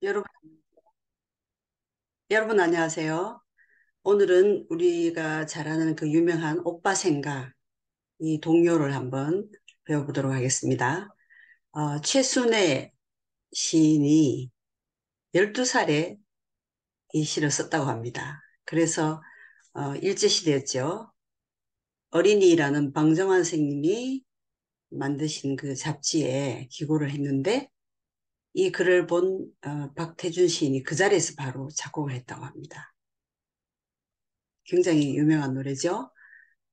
여러분, 여러분 안녕하세요. 오늘은 우리가 잘 아는 그 유명한 오빠 생각, 이 동요를 한번 배워보도록 하겠습니다. 최순애 시인이 12살에 이 시를 썼다고 합니다. 그래서 일제시대였죠. 어린이라는 방정환 선생님이 만드신 그 잡지에 기고를 했는데 이 글을 본 박태준 시인이 그 자리에서 바로 작곡을 했다고 합니다. 굉장히 유명한 노래죠.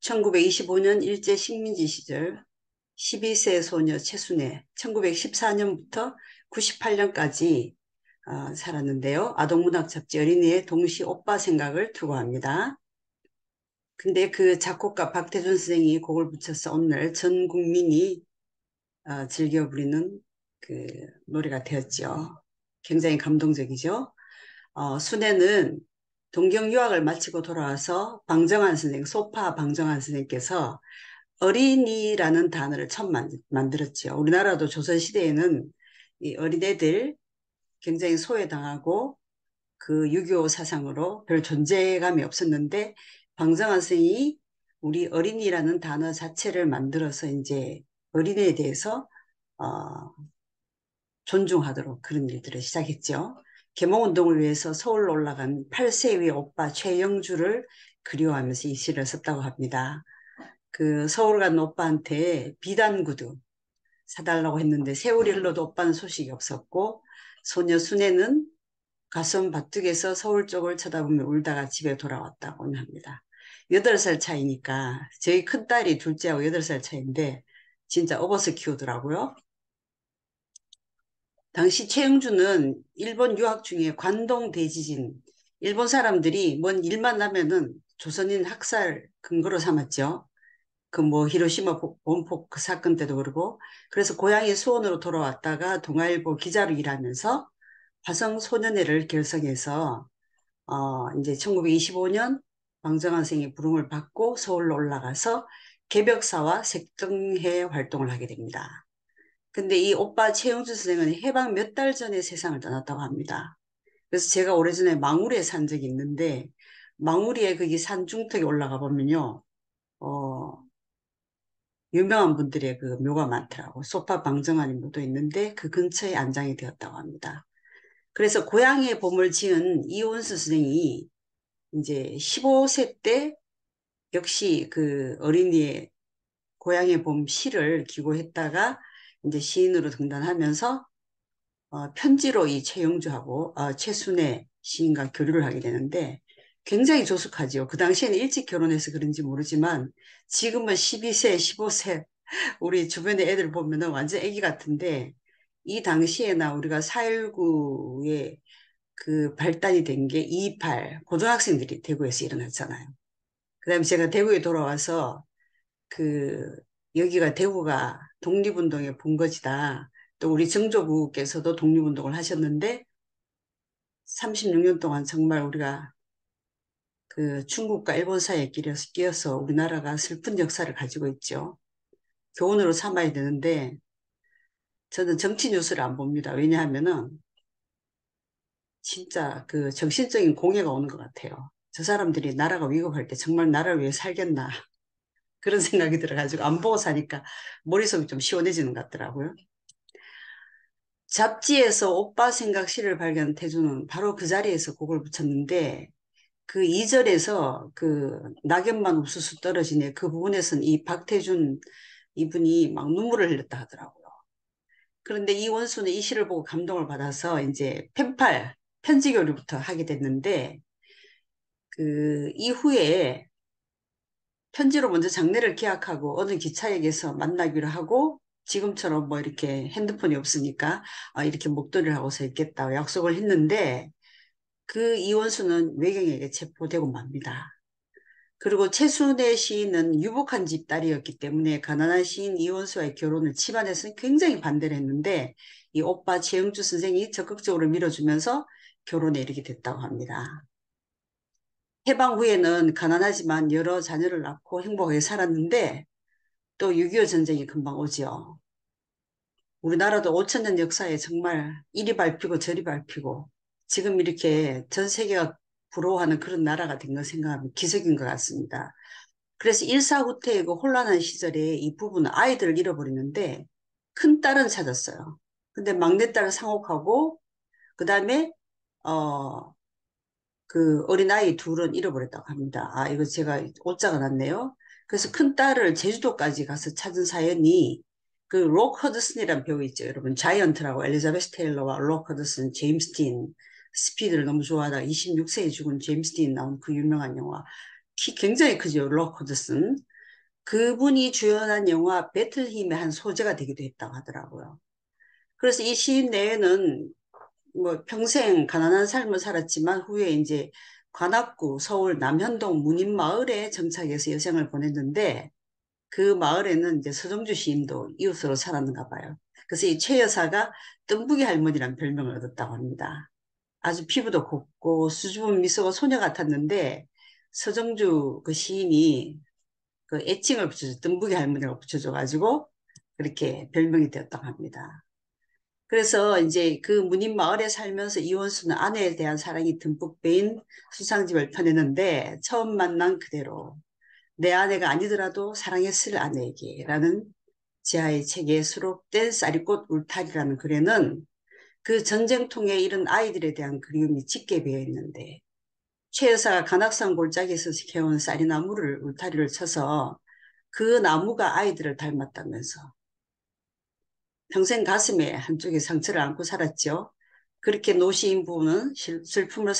1925년 일제 식민지 시절 12세 소녀 최순애 1914년부터 98년까지 살았는데요. 아동문학 잡지 어린이의 동시 오빠 생각을 투고합니다. 근데 그 작곡가 박태준 선생이 곡을 붙여서 오늘 전 국민이 즐겨 부르는 그 노래가 되었죠. 굉장히 감동적이죠. 순애는 동경 유학을 마치고 돌아와서 방정환 선생, 소파 방정환 선생께서 어린이라는 단어를 처음 만들었죠. 우리나라도 조선시대에는 이 어린애들 굉장히 소외당하고 그 유교 사상으로 별 존재감이 없었는데 방정환 선생이 우리 어린이라는 단어 자체를 만들어서 이제 어린애에 대해서 어, 존중하도록 그런 일들을 시작했죠. 계몽운동을 위해서 서울로 올라간 8세 위 오빠 최영주를 그리워하면서 이 시를 썼다고 합니다. 그 서울 간 오빠한테 비단 구두 사달라고 했는데 세월이 흘러도 오빠는 소식이 없었고 소녀 순애는 가슴 바둑에서 서울 쪽을 쳐다보며 울다가 집에 돌아왔다고 합니다. 8살 차이니까 저희 큰딸이 둘째하고 8살 차이인데 진짜 업어서 키우더라고요. 당시 최영주는 일본 유학 중에 관동 대지진, 일본 사람들이 뭔 일만 나면은 조선인 학살 근거로 삼았죠. 그 뭐 히로시마 원폭 그 사건 때도 그러고 그래서 고향이 수원으로 돌아왔다가 동아일보 기자로 일하면서 화성 소년회를 결성해서 이제 1925년 방정환 선생의 부름을 받고 서울로 올라가서 개벽사와 색등회 활동을 하게 됩니다. 근데 이 오빠 최영주 선생은 해방 몇 달 전에 세상을 떠났다고 합니다. 그래서 제가 오래전에 망우리에 산 적이 있는데 망우리에 거기 산 중턱에 올라가 보면요. 어, 유명한 분들의 그 묘가 많더라고. 소파 방정환이 묻어 있는데 그 근처에 안장이 되었다고 합니다. 그래서 고향의 봄을 지은 이온수 선생이 이제 15세 때 역시 그 어린이의 고향의 봄 시를 기고했다가 이제 시인으로 등단하면서 편지로 이 최영주하고 최순애 시인과 교류를 하게 되는데 굉장히 조숙하지요. 그 당시에는 일찍 결혼해서 그런지 모르지만 지금은 12세, 15세 우리 주변의 애들 보면은 완전 애기 같은데 이 당시에나 우리가 4.19에 그 발단이 된 게 2.28 고등학생들이 대구에서 일어났잖아요. 그다음에 제가 대구에 돌아와서 그 여기가 대구가 독립운동의 본거지다. 또 우리 정조부께서도 독립운동을 하셨는데 36년 동안 정말 우리가 그 중국과 일본 사이에 끼어서 우리나라가 슬픈 역사를 가지고 있죠. 교훈으로 삼아야 되는데 저는 정치 뉴스를 안 봅니다. 왜냐하면은 진짜 그 정신적인 공해가 오는 것 같아요. 저 사람들이 나라가 위급할 때 정말 나라를 위해 살겠나 그런 생각이 들어가지고 안 보고 사니까 머릿속이 좀 시원해지는 것 같더라고요. 잡지에서 오빠 생각 시를 발견한 태주는 바로 그 자리에서 곡을 붙였는데 그 2절에서 그 낙엽만 우수수 떨어지네 그 부분에서는 이 박태준 이분이 막 눈물을 흘렸다 하더라고요. 그런데 이 원수는 이 시를 보고 감동을 받아서 이제 펜팔 편지 교류부터 하게 됐는데 그 이후에 편지로 먼저 장례를 기약하고 어느 기차역에서 만나기로 하고 지금처럼 뭐 이렇게 핸드폰이 없으니까 이렇게 목도리를 하고 서 있겠다 약속을 했는데 그 이원수는 외경에게 체포되고 맙니다. 그리고 최순애 시인은 유복한 집 딸이었기 때문에 가난한 시인 이원수와의 결혼을 집안에서는 굉장히 반대를 했는데 이 오빠 최영주 선생이 적극적으로 밀어주면서 결혼에 이르게 됐다고 합니다. 해방 후에는 가난하지만 여러 자녀를 낳고 행복하게 살았는데 또 6.25 전쟁이 금방 오죠. 우리나라도 5천 년 역사에 정말 이리 밟히고 저리 밟히고 지금 이렇게 전 세계가 부러워하는 그런 나라가 된 거 생각하면 기적인 것 같습니다. 그래서 일사후퇴의 그 혼란한 시절에 이 부부는 아이들을 잃어버리는데 큰 딸은 찾았어요. 근데 막내딸을 상혹하고 그다음에 어 그 어린아이 둘은 잃어버렸다고 합니다. 아, 이거 제가 오자가 났네요. 그래서 큰 딸을 제주도까지 가서 찾은 사연이 그 록 허드슨이라는 배우 있죠. 여러분 자이언트라고 엘리자베스 테일러와 록 허드슨, 제임스 딘 스피드를 너무 좋아하다가 26세에 죽은 제임스 딘 나온 그 유명한 영화 키 굉장히 크죠. 록 허드슨. 그분이 주연한 영화 배틀힘의 한 소재가 되기도 했다고 하더라고요. 그래서 이 시인 내에는 뭐 평생 가난한 삶을 살았지만 후에 이제 관악구 서울 남현동 문인마을에 정착해서 여생을 보냈는데 그 마을에는 이제 서정주 시인도 이웃으로 살았는가 봐요. 그래서 이 최 여사가 뜸부기 할머니라는 별명을 얻었다고 합니다. 아주 피부도 곱고 수줍은 미소가 소녀 같았는데 서정주 그 시인이 그 애칭을 붙여줘, 뜸부기 할머니라고 붙여줘가지고 그렇게 별명이 되었다고 합니다. 그래서 이제 그 문인 마을에 살면서 이원수는 아내에 대한 사랑이 듬뿍 배인 수상집을 펴내는데 처음 만난 그대로 내 아내가 아니더라도 사랑했을 아내에게라는 지하의 책에 수록된 쌀이꽃 울타리라는 글에는 그 전쟁통에 잃은 아이들에 대한 그리움이 짙게 배어 있는데 최 여사가 관악산 골짜기에서 캐온 쌀이나무를 울타리를 쳐서 그 나무가 아이들을 닮았다면서 평생 가슴에 한쪽에 상처를 안고 살았죠. 그렇게 노시인 부부는 슬픔을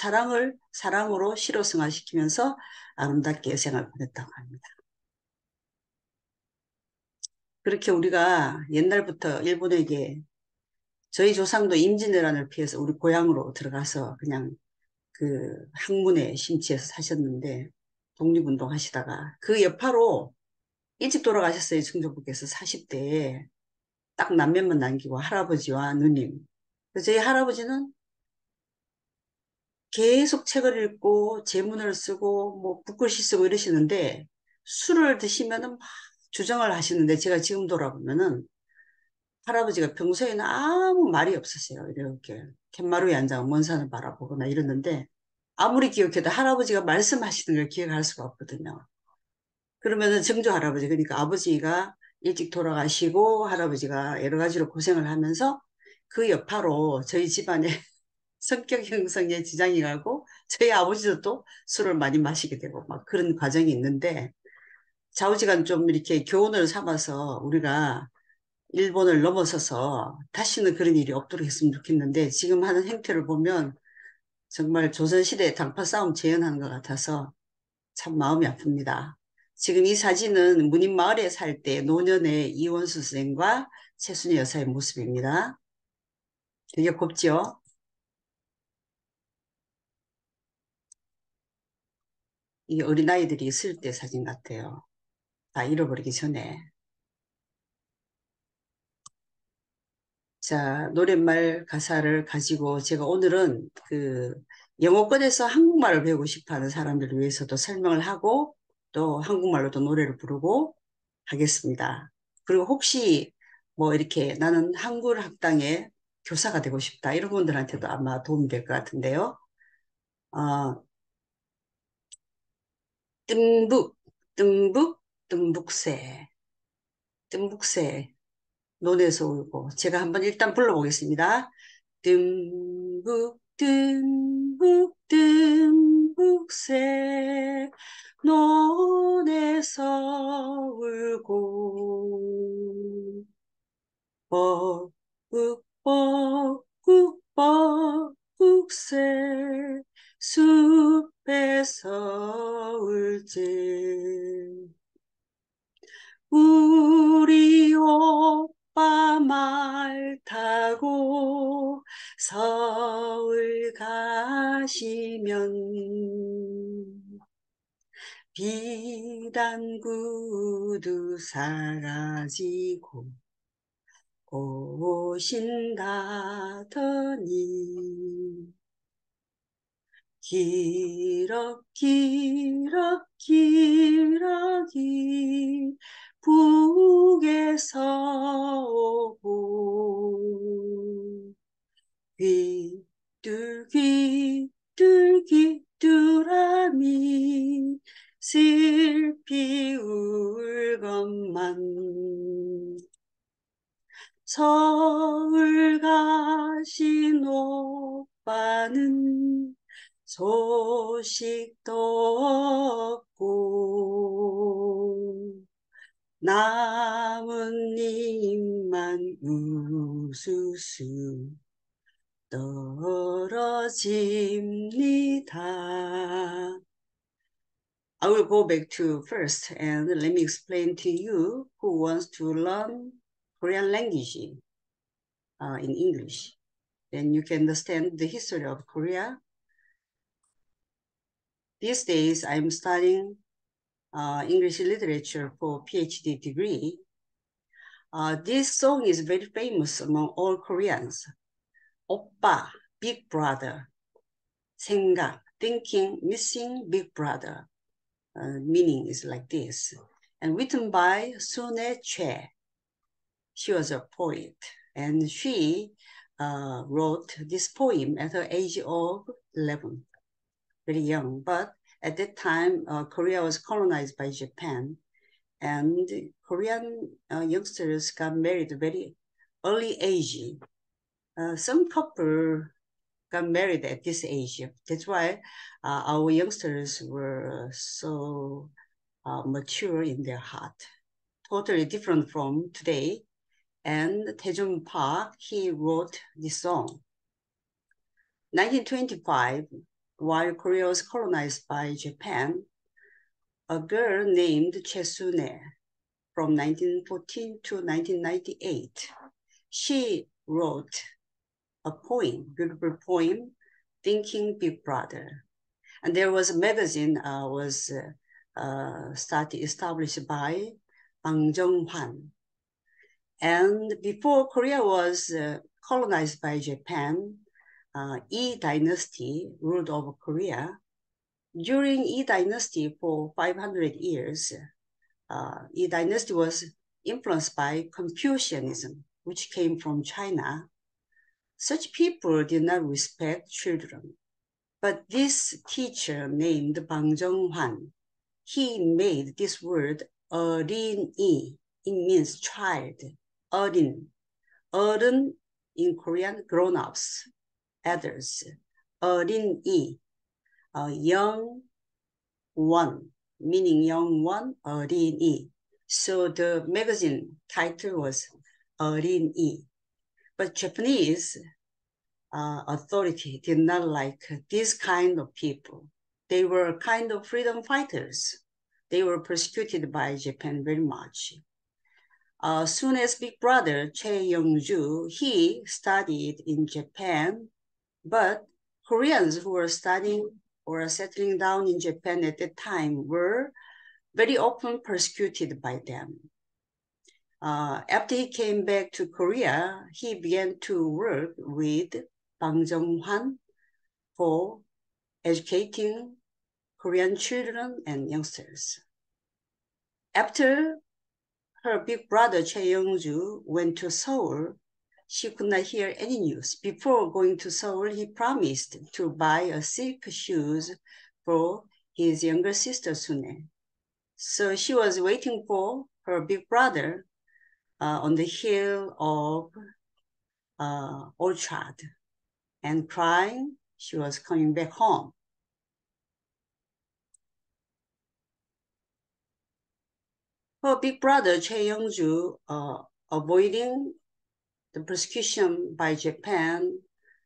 사랑으로 시로 승화시키면서 아름답게 여생을 보냈다고 합니다. 그렇게 우리가 옛날부터 일본에게 저희 조상도 임진왜란을 피해서 우리 고향으로 들어가서 그냥 그 학문에 심취해서 사셨는데 독립운동 하시다가 그 여파로 일찍 돌아가셨어요. 충정국에서 40대에 딱 남면만 남기고 할아버지와 누님. 그래서 저희 할아버지는 계속 책을 읽고 제문을 쓰고 뭐 붓글씨 쓰고 이러시는데 술을 드시면은 막 주정을 하시는데 제가 지금 돌아보면은 할아버지가 평소에는 아무 말이 없으세요. 이렇게 캔마루에 앉아 먼 산을 바라보거나 이러는데 아무리 기억해도 할아버지가 말씀하시는 걸 기억할 수가 없거든요. 그러면은 정조 할아버지 그러니까 아버지가 일찍 돌아가시고 할아버지가 여러 가지로 고생을 하면서 그 여파로 저희 집안에 성격 형성에 지장이 가고 저희 아버지도 또 술을 많이 마시게 되고 막 그런 과정이 있는데 좌우지간 좀 이렇게 교훈을 삼아서 우리가 일본을 넘어서서 다시는 그런 일이 없도록 했으면 좋겠는데 지금 하는 행태를 보면 정말 조선시대 당파 싸움 재현하는 것 같아서 참 마음이 아픕니다. 지금 이 사진은 문인마을에 살 때 노년의 이원수 선생과 최순희 여사의 모습입니다. 되게 곱죠? 이 어린아이들이 있을 때 사진 같아요. 다 잃어버리기 전에. 자, 노랫말 가사를 가지고 제가 오늘은 그 영어권에서 한국말을 배우고 싶어 하는 사람들을 위해서도 설명을 하고 또 한국말로도 노래를 부르고 하겠습니다. 그리고 혹시 뭐 이렇게 나는 한글 학당의 교사가 되고 싶다 이런 분들한테도 아마 도움이 될 것 같은데요. 어, 뜸북, 뜸북, 뜸북새, 뜸북새 논에서 울고 제가 한번 일단 불러보겠습니다. 듬북 듬북 듬북새 논에서 울고 뻐꾹 뻐꾹 뻐꾹새 숲에서 울지 우리 오빠 말 타고 서울 가시면 비단 구두 사가지고 오신다더니 기럭기럭 기러기 북에서 오고 귀뚫귀뚫귀뚫하미 슬피 울건만 서울 가신 오빠는 소식도 없고 나뭇잎만 우수수 떨어집니다. I will go back to first and let me explain to you who wants to learn Korean language in English. Then you can understand the history of Korea. These days, I'm studying English literature for PhD degree. This song is very famous among all Koreans. Oppa, big brother. 생각, thinking, missing, big brother. Meaning is like this. And written by Sune Choi. She was a poet. And she wrote this poem at the age of 11. Very young. But at that time, Korea was colonized by Japan. And Korean youngsters got married very early age. Some couple got married at this age. That's why our youngsters were so mature in their heart. Totally different from today. And Taejong Park, he wrote this song. 1925, while Korea was colonized by Japan, a girl named Choi Sune from 1914 to 1998, she wrote a poem, beautiful poem, Thinking Big Brother. And there was a magazine established by Bang Jong-hwan. And before Korea was colonized by Japan, Yi Dynasty ruled over Korea. During Yi Dynasty for 500 years, Yi Dynasty was influenced by Confucianism, which came from China. Such people did not respect children. But this teacher named Bang Jong-hwan, he made this word 어린이. It means child, 어린. 어른 in Korean, grown-ups, adults. 어린이, young one, meaning young one, 어린이. So the magazine title was 어린이. But Japanese authority did not like this kind of people. They were kind of freedom fighters. They were persecuted by Japan very much. Soon as big brother, Choi Young-ju, he studied in Japan, but Koreans who were studying or settling down in Japan at that time were very often persecuted by them. After he came back to Korea, he began to work with Bang Jong-hwan for educating Korean children and youngsters. After her big brother Choi Young-ju went to Seoul, she could not hear any news. Before going to Seoul, he promised to buy a silk shoes for his younger sister Sune. So she was waiting for her big brother on the hill of Orchard, and crying, she was coming back home. Her big brother, Choi Young-ju, avoiding the persecution by Japan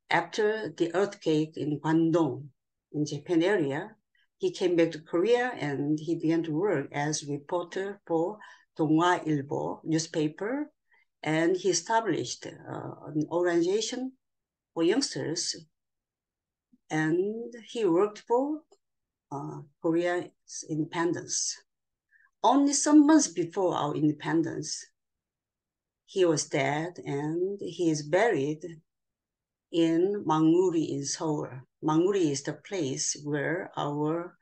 after the earthquake in Gwandong, in Japan area, he came back to Korea and he began to work as reporter for 동아일보 newspaper, and he established an organization for youngsters, and he worked for Korea's independence. Only some months before our independence, he was dead, and he is buried in Mangmuri in Seoul. Mangmuri is the place where our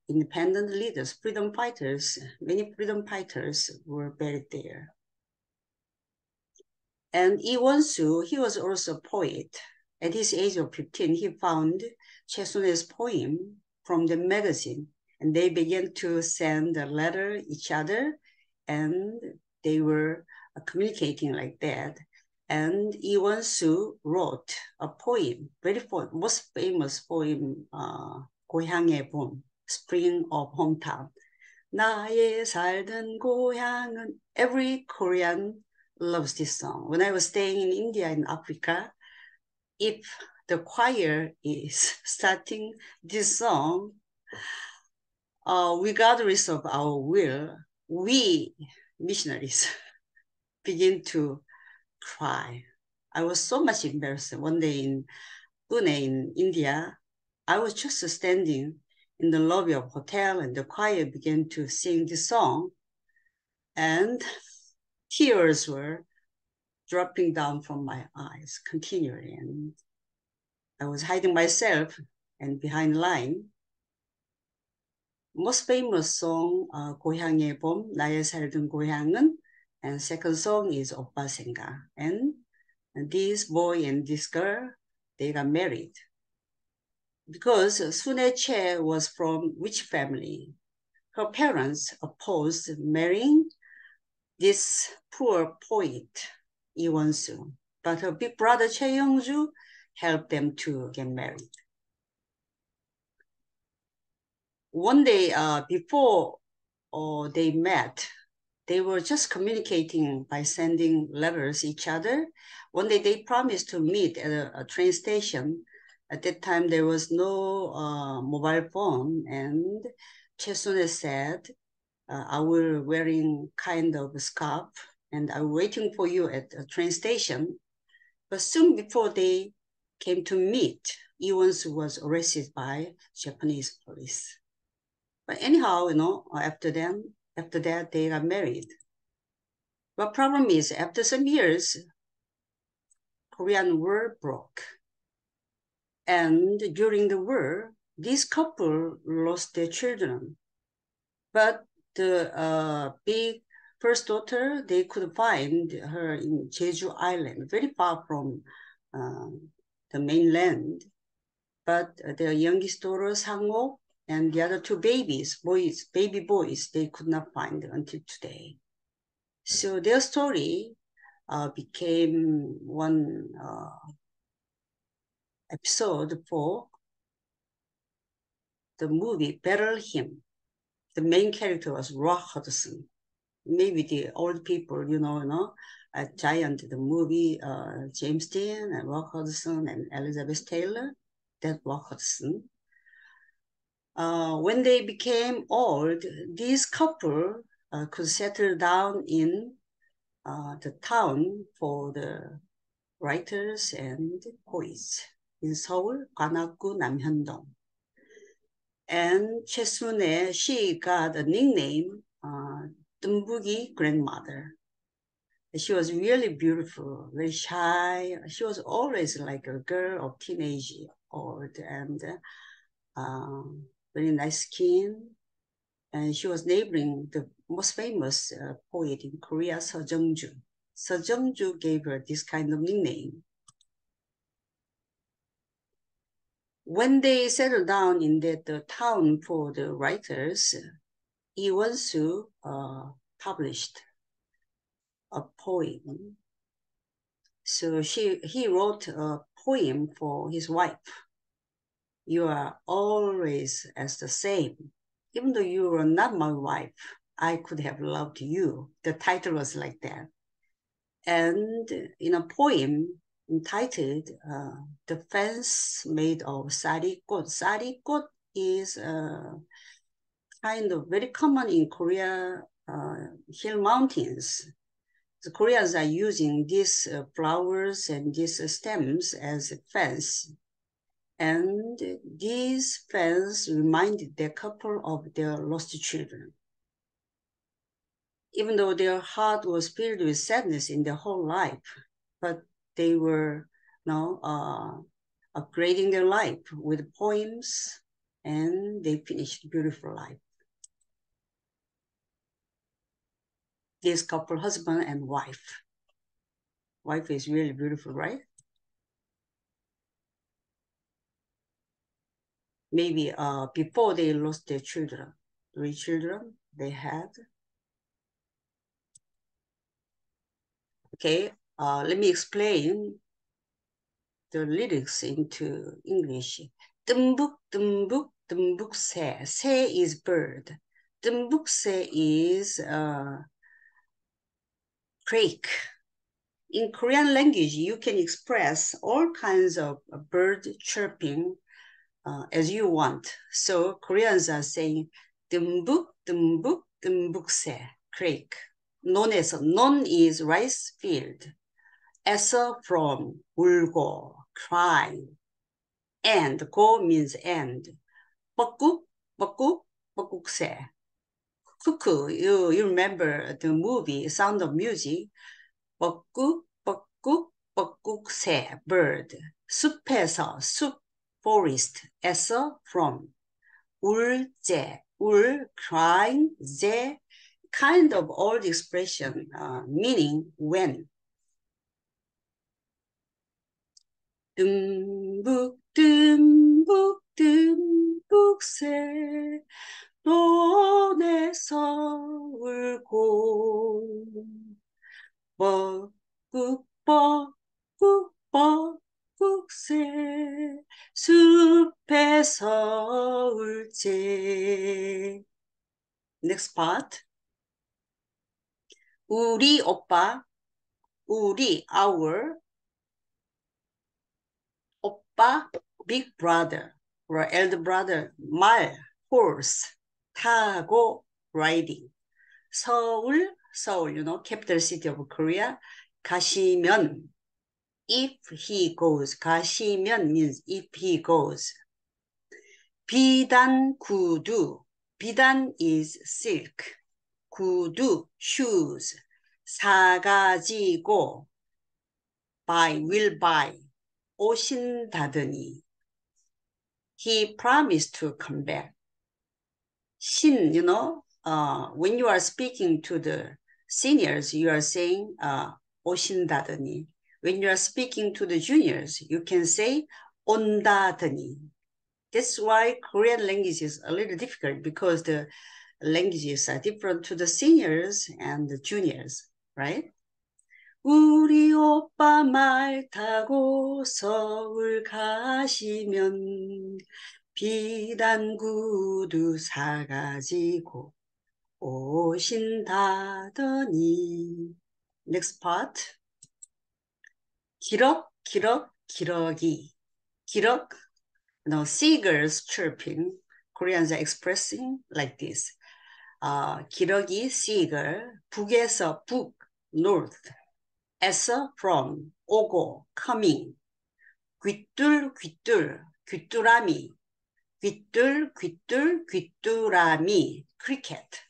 independent leaders, freedom fighters. Many freedom fighters were buried there. And Lee Won-soo, he was also a poet. At his age of 15, he found Chae Soon-hye's poem from the magazine, and they began to send a letter each other, and they were communicating like that. And Lee Won-soo wrote a poem, most famous poem, 고향의 봄, Spring of Hometown. 나의 살던 고향은, every Korean loves this song. When I was staying in India, in Africa, if the choir is starting this song, regardless of our will, we missionaries begin to cry. I was so much embarrassed. One day in Pune, in India, I was just standing in the lobby of hotel, and the choir began to sing the song, and tears were dropping down from my eyes continually. And I was hiding myself and behind the line. Most famous song, 고향의 봄, 나의 살던 고향은, and second song is 오빠 생각. And this boy and this girl, they got married. Because Sunhae Chae was from rich family. Her parents opposed marrying this poor poet, Lee Won-soo. But her big brother Chae Young-ju helped them to get married. One day before they met, they were just communicating by sending letters each other. One day they promised to meet at a train station. At that time, there was no mobile phone, and Chae Soon-hye said, I will wearing kind of a scarf, and I'm waiting for you at a train station. But soon before they came to meet, Lee Won-soo was arrested by Japanese police. But anyhow, after that, they got married. But problem is, after some years, Korean War broke. And during the war, this couple lost their children. But the big first daughter, they could find her in Jeju Island, very far from the mainland. But their youngest daughter, Sang-ho, and the other two baby boys, they could not find until today. So their story became one episode for the movie Battle Hymn. The main character was Rock Hudson. Maybe the old people, a Giant, the movie, James Dean and Rock Hudson and Elizabeth Taylor, that Rock Hudson. When they became old, this couple could settle down in the town for the writers and poets in Seoul, 관악구, 남현동. And Chae Soon-hye, she got a nickname, 뜸부기 grandmother. She was really beautiful, very shy. She was always like a girl of teenage old, and very nice skin. And she was neighboring the most famous poet in Korea, Seo Jeong-ju. Seo Jeong-ju gave her this kind of nickname. When they settled down in the town for the writers, Lee Won-soo published a poem. So he wrote a poem for his wife. You are always as the same. Even though you were not my wife, I could have loved you. The title was like that. And in a poem entitled The Fence Made of sarikot. Sarikot is kind of very common in Korea hill mountains. The Koreans are using these flowers and these stems as a fence. And these fans reminded the couple of their lost children. Even though their heart was filled with sadness in their whole life, but they were upgrading their life with poems and they finished beautiful life. This couple, husband and wife. Wife is really beautiful, right? Maybe before they lost their children, 3 children they had. Okay, let me explain the lyrics into English. 뜸북 뜸북 뜸북새. 새 is bird. 뜸북새 is crake. In Korean language, you can express all kinds of bird chirping as you want. So Koreans are saying 뜸북 뜸북 뜸북새, crake. 논에서, 논 is rice field. 에서 from, 울고, cry. And, go means and. 뻐꾹, 뻐꾹, 뻐꾹새. Cuckoo, you remember the movie Sound of Music. 뻐꾹, 뻐꾹, 뻐꾹새, bird. 숲에서, 숲, forest. 에서, from. 울제, 울, crying, 제, kind of old expression, meaning when. 듬북 듬북 듬북새 논에서 울고 뻐꾹 뻐꾹 뻐꾹새 숲에서 울제. Next part. 우리 오빠, 우리, our, 오빠, big brother, or elder brother, 말, horse, 타고, riding. 서울, 서울, you know, capital city of Korea. 가시면, if he goes. 가시면 means if he goes. 비단 구두. 비단 is silk. 구두, shoes. 사가지고, buy, will buy. 오신다더니. He promised to come back. 신, you know, when you are speaking to the seniors, you are saying 오신다더니. When you are speaking to the juniors, you can say 온다더니. That's why Korean language is a little difficult, because the languages are different to the seniors and the juniors, right? 우리 오빠 말 타고 서울 가시면 비단 구두 사가지고 오신다더니. Next part. 기럭, 기럭, 기럭이. 기럭, you know, seagulls chirping. Koreans are expressing like this. 기럭이, seagull. 북에서, 북, north. 에서, from, 오고, coming. 귀뚤, 귀뚤, 귀뚜라미. 귀뚤, 귀뚤, 귀뚜라미, cricket.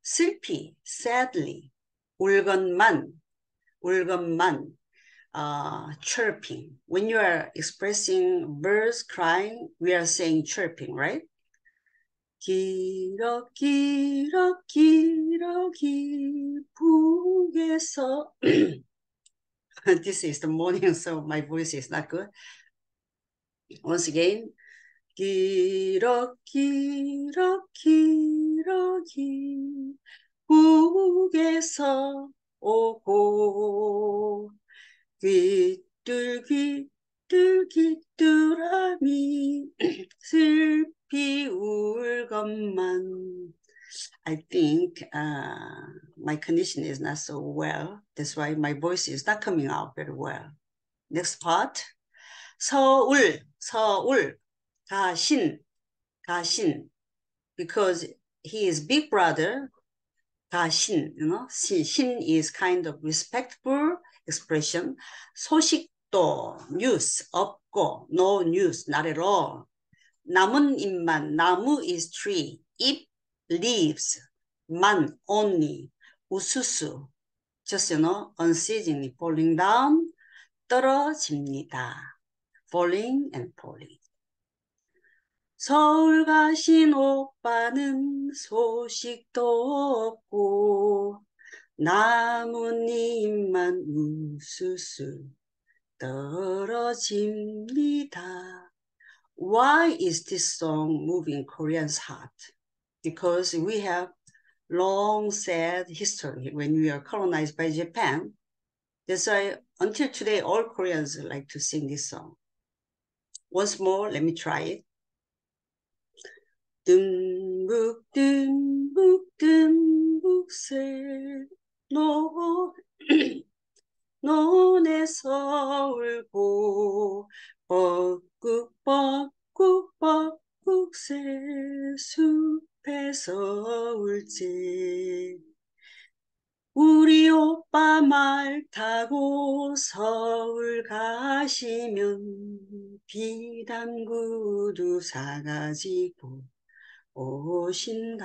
슬피, sadly. 울건만, 울건만, chirping. When you are expressing birds crying, we are saying chirping, right? 기럭, 기럭, 기럭이 북에서. This is the morning, so my voice is not good. Once again. 기럭, 기럭, 기럭이 북에서 오고 귀뚤, 귀뚤, 귀뚜라미 슬피 울건만. I think my condition is not so well. That's why my voice is not coming out very well. Next part. 서울, 서울. 가신, 가신. Because he is big brother. 가신, you know. 신 is kind of respectful expression. 소식도, news, 없고, no news, not at all. 남은 잎만, 나무 is tree. 잎, leaves. 만, only. 우수수, just, you know, unceasingly falling down. 떨어집니다. Falling and falling. 서울 가신 오빠는 소식도 없고 나뭇잎만 우수수 떨어집니다. Why is this song moving Koreans' heart? Because we have long sad history when we are colonized by Japan. That's why until today all Koreans like to sing this song. Once more, let me try it. 듬뿍 듬뿍 듬뿍 새노 논에서 울고 뻐꾹 뻐꾹 뻐꾹 새숲에서 울지 우리 오빠 말 타고 서울 가시면 비단구두 사가지고 오신다더니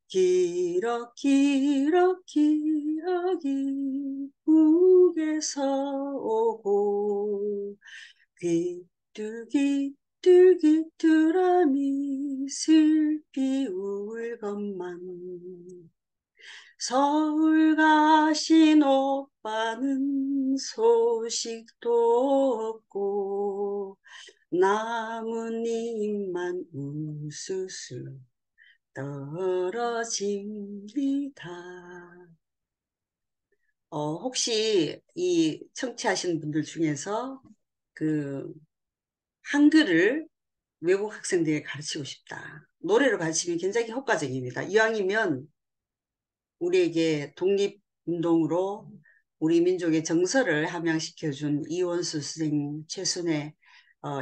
기럭 기럭 기럭 이북에서 오고 귀뚜기 귀뚜라미 슬피 울건만 서울 가신 오빠는 소식도 없고 나뭇잎만 우수수 떨어집니다. 혹시 이 청취하시는 분들 중에서 그 한글을 외국 학생들에게 가르치고 싶다. 노래로 가르치면 굉장히 효과적입니다. 이왕이면 우리에게 독립운동으로 우리 민족의 정서를 함양시켜준 이원수 선생, 최순애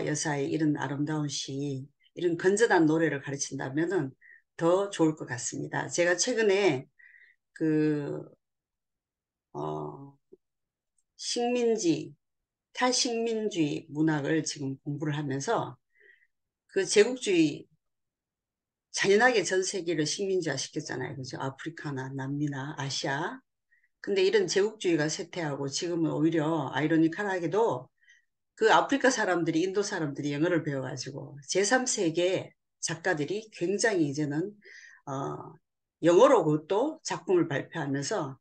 여사의 이런 아름다운 시, 이런 건전한 노래를 가르친다면 더 좋을 것 같습니다. 제가 최근에 식민지, 탈식민주의 문학을 지금 공부를 하면서 그 제국주의 잔인하게 전 세계를 식민지화 시켰잖아요. 그죠? 아프리카나 남미나 아시아. 근데 이런 제국주의가 쇠퇴하고 지금은 오히려 아이러니컬하게도 그 아프리카 사람들이, 인도 사람들이 영어를 배워가지고 제3세계 작가들이 굉장히 이제는 영어로 그것도 작품을 발표하면서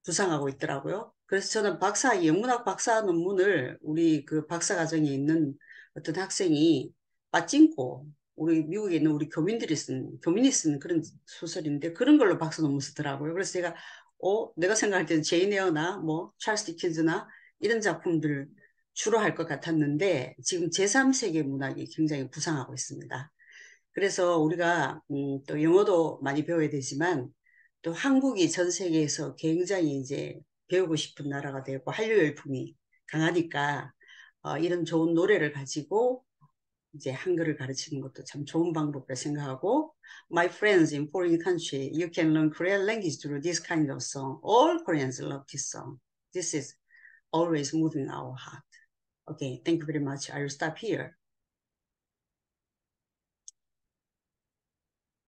부상하고 있더라고요. 그래서 저는 영문학 박사 논문을 우리 그 박사과정에 있는 어떤 학생이 빠찡고 우리 미국에 있는 우리 교민이 쓴 그런 소설인데 그런 걸로 박사 논문 쓰더라고요. 그래서 제가 내가 생각할 때는 제인 에어나 뭐 찰스 디킨즈나 이런 작품들 주로 할 것 같았는데 지금 제3세계 문학이 굉장히 부상하고 있습니다. 그래서 우리가 또 영어도 많이 배워야 되지만 또 한국이 전 세계에서 굉장히 이제 배우고 싶은 나라가 되고 한류 열풍이 강하니까 이런 좋은 노래를 가지고 이제 한글을 가르치는 것도 참 좋은 방법이라 생각하고 My friends in foreign country, you can learn Korean language through this kind of song. All Koreans love this song. This is always moving our heart. Okay, thank you very much. I will stop here.